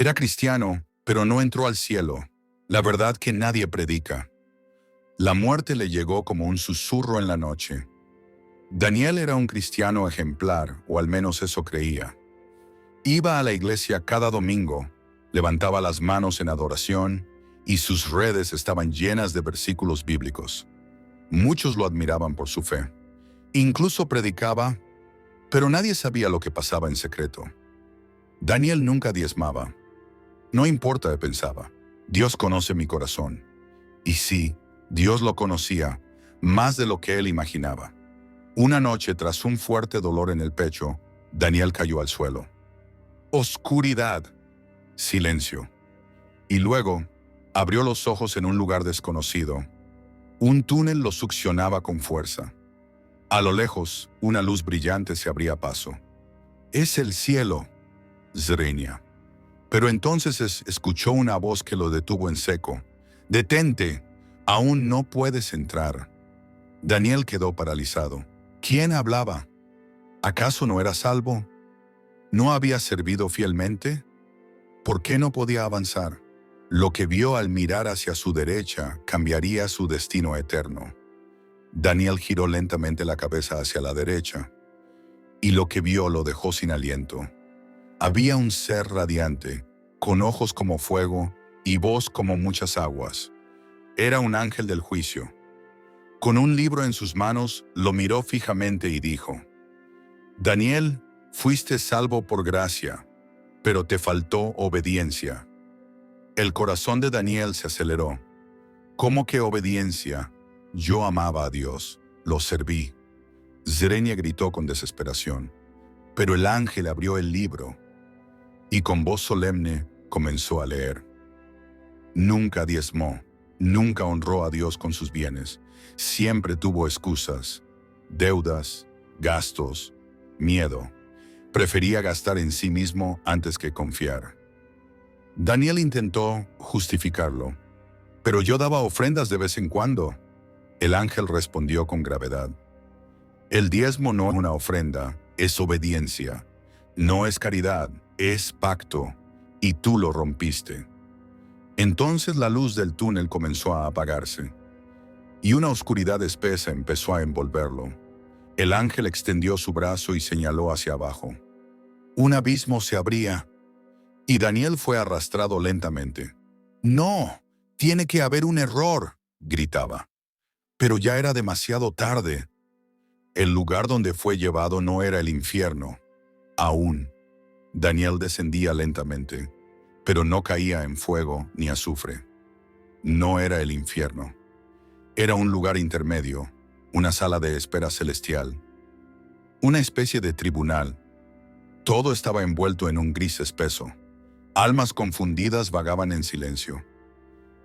Era cristiano, pero no entró al cielo. La verdad que nadie predica. La muerte le llegó como un susurro en la noche. Daniel era un cristiano ejemplar, o al menos eso creía. Iba a la iglesia cada domingo, levantaba las manos en adoración y sus redes estaban llenas de versículos bíblicos. Muchos lo admiraban por su fe. Incluso predicaba, pero nadie sabía lo que pasaba en secreto. Daniel nunca diezmaba. No importa, pensaba. Dios conoce mi corazón. Y sí, Dios lo conocía, más de lo que él imaginaba. Una noche, tras un fuerte dolor en el pecho, Daniel cayó al suelo. Oscuridad. Silencio. Y luego, abrió los ojos en un lugar desconocido. Un túnel lo succionaba con fuerza. A lo lejos, una luz brillante se abría paso. «Es el cielo», Zrenia. Pero entonces escuchó una voz que lo detuvo en seco. «Detente, aún no puedes entrar». Daniel quedó paralizado. ¿Quién hablaba? ¿Acaso no era salvo? ¿No había servido fielmente? ¿Por qué no podía avanzar? Lo que vio al mirar hacia su derecha cambiaría su destino eterno. Daniel giró lentamente la cabeza hacia la derecha, y lo que vio lo dejó sin aliento. Había un ser radiante, con ojos como fuego y voz como muchas aguas. Era un ángel del juicio. Con un libro en sus manos, lo miró fijamente y dijo: «Daniel, fuiste salvo por gracia, pero te faltó obediencia». El corazón de Daniel se aceleró. ¿Cómo que obediencia? Yo amaba a Dios, lo serví. Zrenia gritó con desesperación. Pero el ángel abrió el libro y con voz solemne comenzó a leer. Nunca diezmó, nunca honró a Dios con sus bienes. Siempre tuvo excusas, deudas, gastos, miedo. Prefería gastar en sí mismo antes que confiar. Daniel intentó justificarlo. «Pero yo daba ofrendas de vez en cuando». El ángel respondió con gravedad: «El diezmo no es una ofrenda, es obediencia. No es caridad, es pacto, y tú lo rompiste». Entonces la luz del túnel comenzó a apagarse, y una oscuridad espesa empezó a envolverlo. El ángel extendió su brazo y señaló hacia abajo. Un abismo se abría, y Daniel fue arrastrado lentamente. «¡No! Tiene que haber un error», gritaba. Pero ya era demasiado tarde. El lugar donde fue llevado no era el infierno. Aún. Daniel descendía lentamente, pero no caía en fuego ni azufre. No era el infierno. Era un lugar intermedio, una sala de espera celestial, una especie de tribunal. Todo estaba envuelto en un gris espeso. Almas confundidas vagaban en silencio.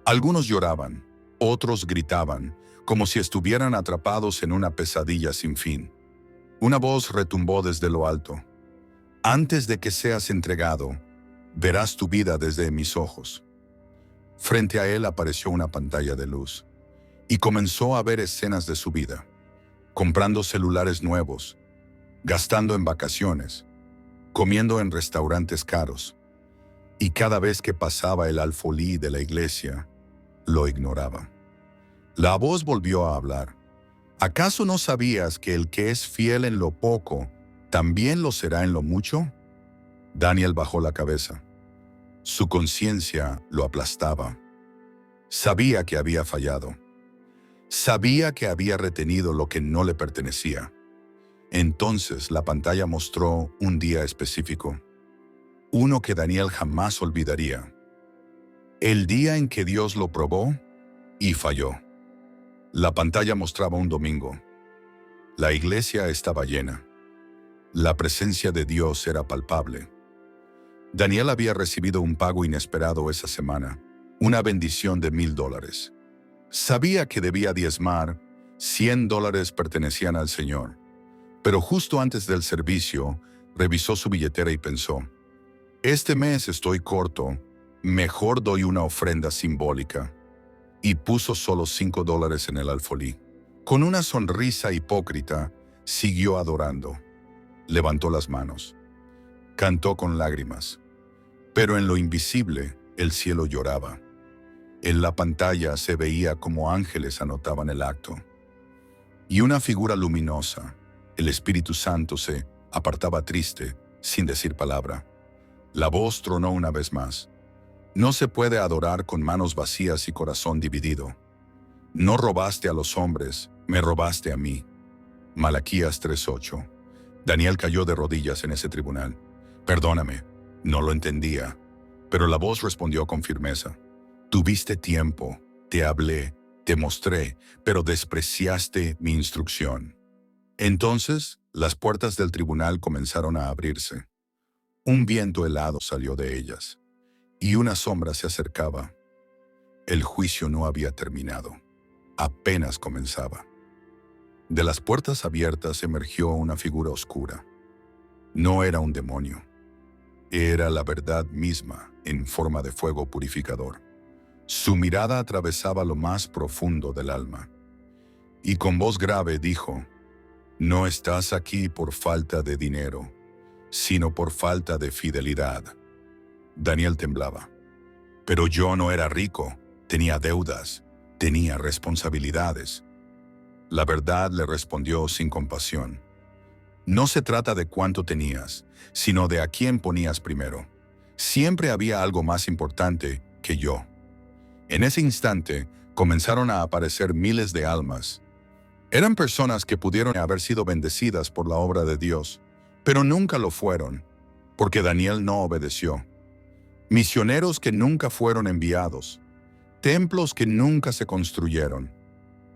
Algunos lloraban, otros gritaban, como si estuvieran atrapados en una pesadilla sin fin. Una voz retumbó desde lo alto: «Antes de que seas entregado, verás tu vida desde mis ojos». Frente a él apareció una pantalla de luz, y comenzó a ver escenas de su vida, comprando celulares nuevos, gastando en vacaciones, comiendo en restaurantes caros, y cada vez que pasaba el alfolí de la iglesia, lo ignoraba. La voz volvió a hablar. ¿Acaso no sabías que el que es fiel en lo poco, también lo será en lo mucho? Daniel bajó la cabeza. Su conciencia lo aplastaba. Sabía que había fallado. Sabía que había retenido lo que no le pertenecía. Entonces la pantalla mostró un día específico, uno que Daniel jamás olvidaría. El día en que Dios lo probó y falló. La pantalla mostraba un domingo. La iglesia estaba llena. La presencia de Dios era palpable. Daniel había recibido un pago inesperado esa semana, una bendición de $1,000. Sabía que debía diezmar, $100 pertenecían al Señor. Pero justo antes del servicio, revisó su billetera y pensó: este mes estoy corto, mejor doy una ofrenda simbólica. Y puso solo $5 en el alfolí. Con una sonrisa hipócrita, siguió adorando. Levantó las manos. Cantó con lágrimas. Pero en lo invisible, el cielo lloraba. En la pantalla se veía como ángeles anotaban el acto. Y una figura luminosa, el Espíritu Santo, se apartaba triste, sin decir palabra. La voz tronó una vez más. No se puede adorar con manos vacías y corazón dividido. No robaste a los hombres, me robaste a mí. Malaquías 3:8. Daniel cayó de rodillas en ese tribunal. Perdóname, no lo entendía. Pero la voz respondió con firmeza. Tuviste tiempo, te hablé, te mostré, pero despreciaste mi instrucción. Entonces, las puertas del tribunal comenzaron a abrirse. Un viento helado salió de ellas, y una sombra se acercaba. El juicio no había terminado. Apenas comenzaba. De las puertas abiertas emergió una figura oscura. No era un demonio. Era la verdad misma en forma de fuego purificador. Su mirada atravesaba lo más profundo del alma. Y con voz grave dijo, no estás aquí por falta de dinero, sino por falta de fidelidad. Daniel temblaba. Pero yo no era rico, tenía deudas, tenía responsabilidades. La verdad le respondió sin compasión. No se trata de cuánto tenías, sino de a quién ponías primero. Siempre había algo más importante que yo. En ese instante, comenzaron a aparecer miles de almas. Eran personas que pudieron haber sido bendecidas por la obra de Dios, pero nunca lo fueron, porque Daniel no obedeció. Misioneros que nunca fueron enviados, templos que nunca se construyeron,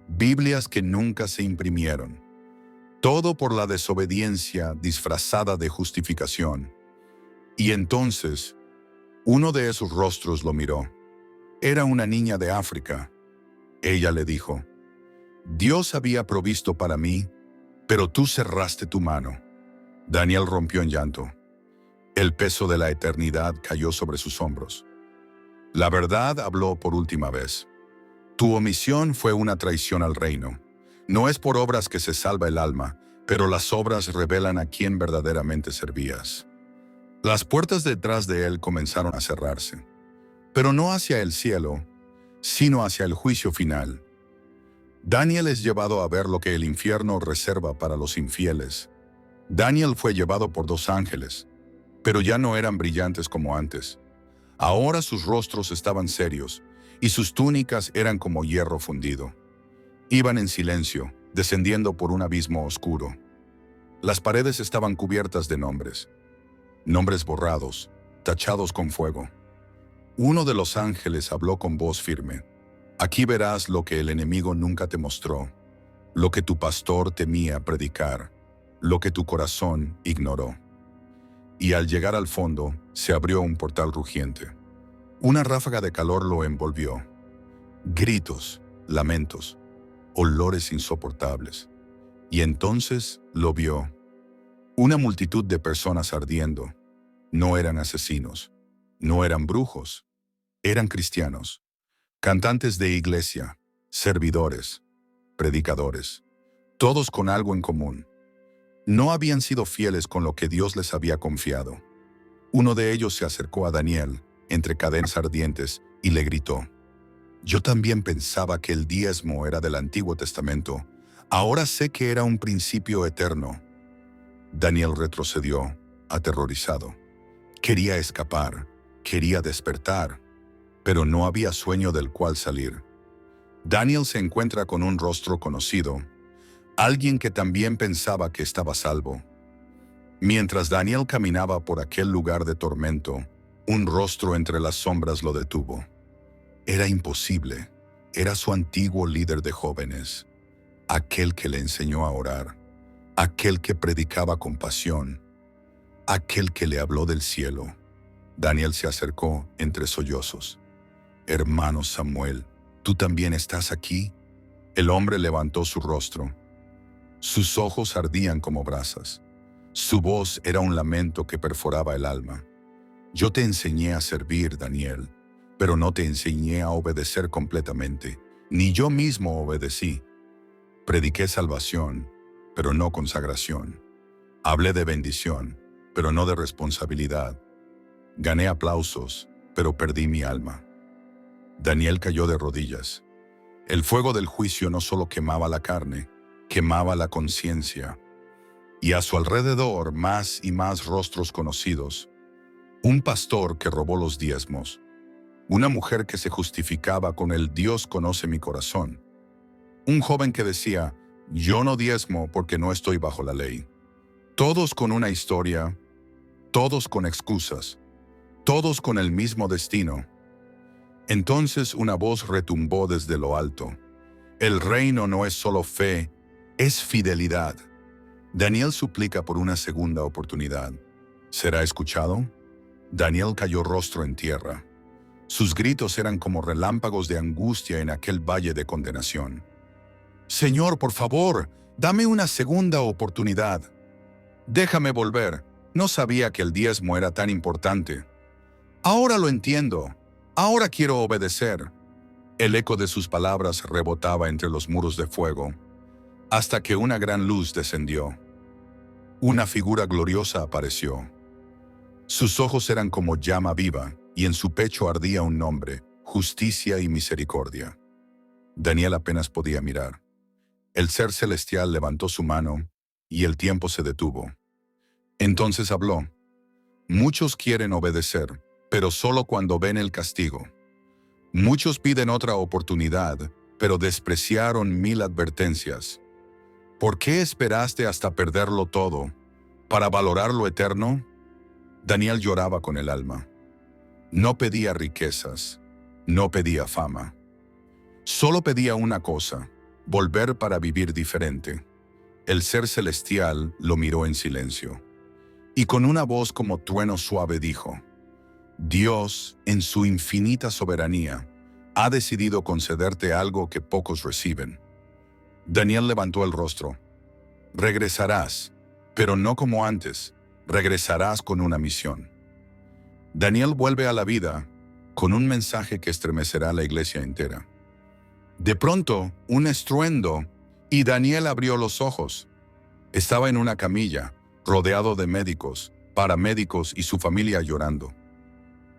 Biblias que nunca se imprimieron. Todo por la desobediencia disfrazada de justificación. Y entonces, uno de esos rostros lo miró. Era una niña de África. Ella le dijo, Dios había provisto para mí, pero tú cerraste tu mano. Daniel rompió en llanto. El peso de la eternidad cayó sobre sus hombros. La verdad habló por última vez. Tu omisión fue una traición al reino. No es por obras que se salva el alma, pero las obras revelan a quién verdaderamente servías. Las puertas detrás de él comenzaron a cerrarse, pero no hacia el cielo, sino hacia el juicio final. Daniel es llevado a ver lo que el infierno reserva para los infieles. Daniel fue llevado por 2 ángeles, pero ya no eran brillantes como antes. Ahora sus rostros estaban serios, y sus túnicas eran como hierro fundido. Iban en silencio, descendiendo por un abismo oscuro. Las paredes estaban cubiertas de nombres. Nombres borrados, tachados con fuego. Uno de los ángeles habló con voz firme. Aquí verás lo que el enemigo nunca te mostró, lo que tu pastor temía predicar, lo que tu corazón ignoró. Y al llegar al fondo, se abrió un portal rugiente. Una ráfaga de calor lo envolvió. Gritos, lamentos, olores insoportables. Y entonces lo vio. Una multitud de personas ardiendo. No eran asesinos, no eran brujos, eran cristianos, cantantes de iglesia, servidores, predicadores, todos con algo en común. No habían sido fieles con lo que Dios les había confiado. Uno de ellos se acercó a Daniel, entre cadenas ardientes, y le gritó, yo también pensaba que el diezmo era del Antiguo Testamento. Ahora sé que era un principio eterno. Daniel retrocedió, aterrorizado. Quería escapar, quería despertar, pero no había sueño del cual salir. Daniel se encuentra con un rostro conocido, alguien que también pensaba que estaba salvo. Mientras Daniel caminaba por aquel lugar de tormento, un rostro entre las sombras lo detuvo. Era imposible, era su antiguo líder de jóvenes, aquel que le enseñó a orar, aquel que predicaba con pasión, aquel que le habló del cielo. Daniel se acercó entre sollozos. Hermano Samuel, ¿tú también estás aquí? El hombre levantó su rostro. Sus ojos ardían como brasas. Su voz era un lamento que perforaba el alma. Yo te enseñé a servir, Daniel, pero no te enseñé a obedecer completamente. Ni yo mismo obedecí. Prediqué salvación, pero no consagración. Hablé de bendición, pero no de responsabilidad. Gané aplausos, pero perdí mi alma. Daniel cayó de rodillas. El fuego del juicio no solo quemaba la carne, quemaba la conciencia. Y a su alrededor más y más rostros conocidos. Un pastor que robó los diezmos. Una mujer que se justificaba con el Dios conoce mi corazón. Un joven que decía, yo no diezmo porque no estoy bajo la ley. Todos con una historia, todos con excusas, todos con el mismo destino. Entonces una voz retumbó desde lo alto. El reino no es solo fe, es fidelidad. Daniel suplica por una segunda oportunidad. ¿Será escuchado? Daniel cayó rostro en tierra. Sus gritos eran como relámpagos de angustia en aquel valle de condenación. Señor, por favor, dame una segunda oportunidad. Déjame volver. No sabía que el diezmo era tan importante. Ahora lo entiendo. Ahora quiero obedecer. El eco de sus palabras rebotaba entre los muros de fuego, hasta que una gran luz descendió. Una figura gloriosa apareció. Sus ojos eran como llama viva, y en su pecho ardía un nombre, justicia y misericordia. Daniel apenas podía mirar. El ser celestial levantó su mano, y el tiempo se detuvo. Entonces habló. Muchos quieren obedecer, pero solo cuando ven el castigo. Muchos piden otra oportunidad, pero despreciaron 1000 advertencias. ¿Por qué esperaste hasta perderlo todo, para valorar lo eterno? Daniel lloraba con el alma. No pedía riquezas, no pedía fama. Solo pedía una cosa, volver para vivir diferente. El ser celestial lo miró en silencio. Y con una voz como trueno suave dijo, Dios, en su infinita soberanía, ha decidido concederte algo que pocos reciben. Daniel levantó el rostro. Regresarás, pero no como antes. Regresarás con una misión. Daniel vuelve a la vida con un mensaje que estremecerá a la iglesia entera. De pronto, un estruendo, y Daniel abrió los ojos. Estaba en una camilla, rodeado de médicos, paramédicos y su familia llorando.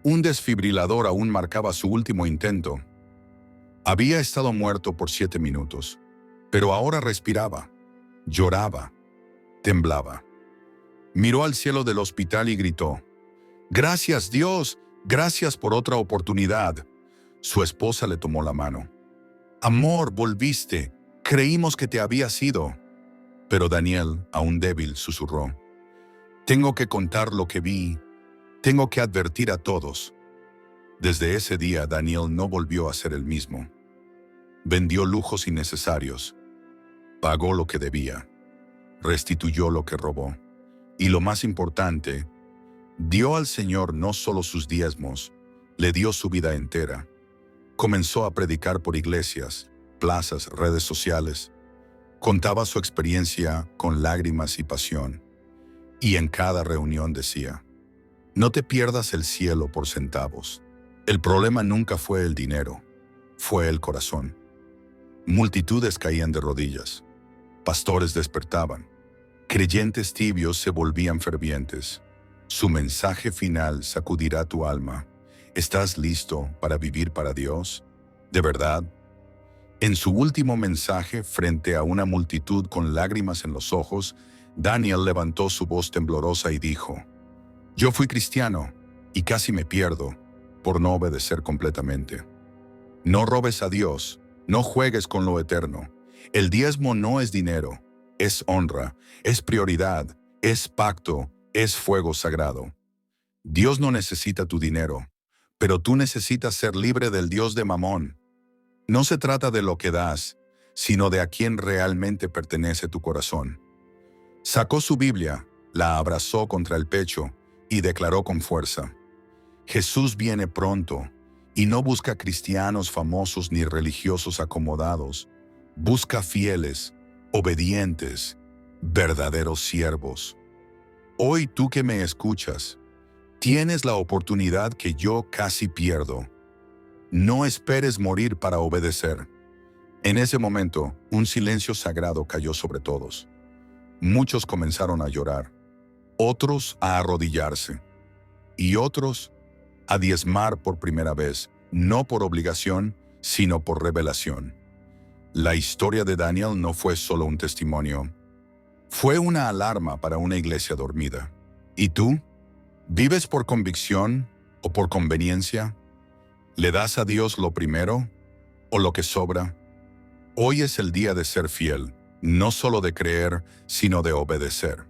Un desfibrilador aún marcaba su último intento. Había estado muerto por 7 minutos, pero ahora respiraba, lloraba, temblaba. Miró al cielo del hospital y gritó, «Gracias, Dios, gracias por otra oportunidad». Su esposa le tomó la mano. «Amor, volviste, creímos que te habías ido». Pero Daniel, aún débil, susurró, «Tengo que contar lo que vi, tengo que advertir a todos». Desde ese día Daniel no volvió a ser el mismo. Vendió lujos innecesarios, pagó lo que debía, restituyó lo que robó. Y lo más importante, dio al Señor no solo sus diezmos, le dio su vida entera. Comenzó a predicar por iglesias, plazas, redes sociales. Contaba su experiencia con lágrimas y pasión. Y en cada reunión decía, no te pierdas el cielo por centavos. El problema nunca fue el dinero, fue el corazón. Multitudes caían de rodillas. Pastores despertaban. Creyentes tibios se volvían fervientes. Su mensaje final sacudirá tu alma. ¿Estás listo para vivir para Dios? ¿De verdad? En su último mensaje, frente a una multitud con lágrimas en los ojos, Daniel levantó su voz temblorosa y dijo, «Yo fui cristiano y casi me pierdo por no obedecer completamente. No robes a Dios, no juegues con lo eterno. El diezmo no es dinero, es honra, es prioridad, es pacto, es fuego sagrado. Dios no necesita tu dinero, pero tú necesitas ser libre del Dios de Mamón. No se trata de lo que das, sino de a quién realmente pertenece tu corazón». Sacó su Biblia, la abrazó contra el pecho y declaró con fuerza, «Jesús viene pronto y no busca cristianos famosos ni religiosos acomodados. Busca fieles, obedientes, verdaderos siervos. Hoy tú que me escuchas, tienes la oportunidad que yo casi pierdo. No esperes morir para obedecer». En ese momento, un silencio sagrado cayó sobre todos. Muchos comenzaron a llorar, otros a arrodillarse. y otros a diezmar por primera vez, no por obligación, sino por revelación. La historia de Daniel no fue solo un testimonio, fue una alarma para una iglesia dormida. ¿Y tú? ¿Vives por convicción o por conveniencia? ¿Le das a Dios lo primero o lo que sobra? Hoy es el día de ser fiel, no solo de creer, sino de obedecer.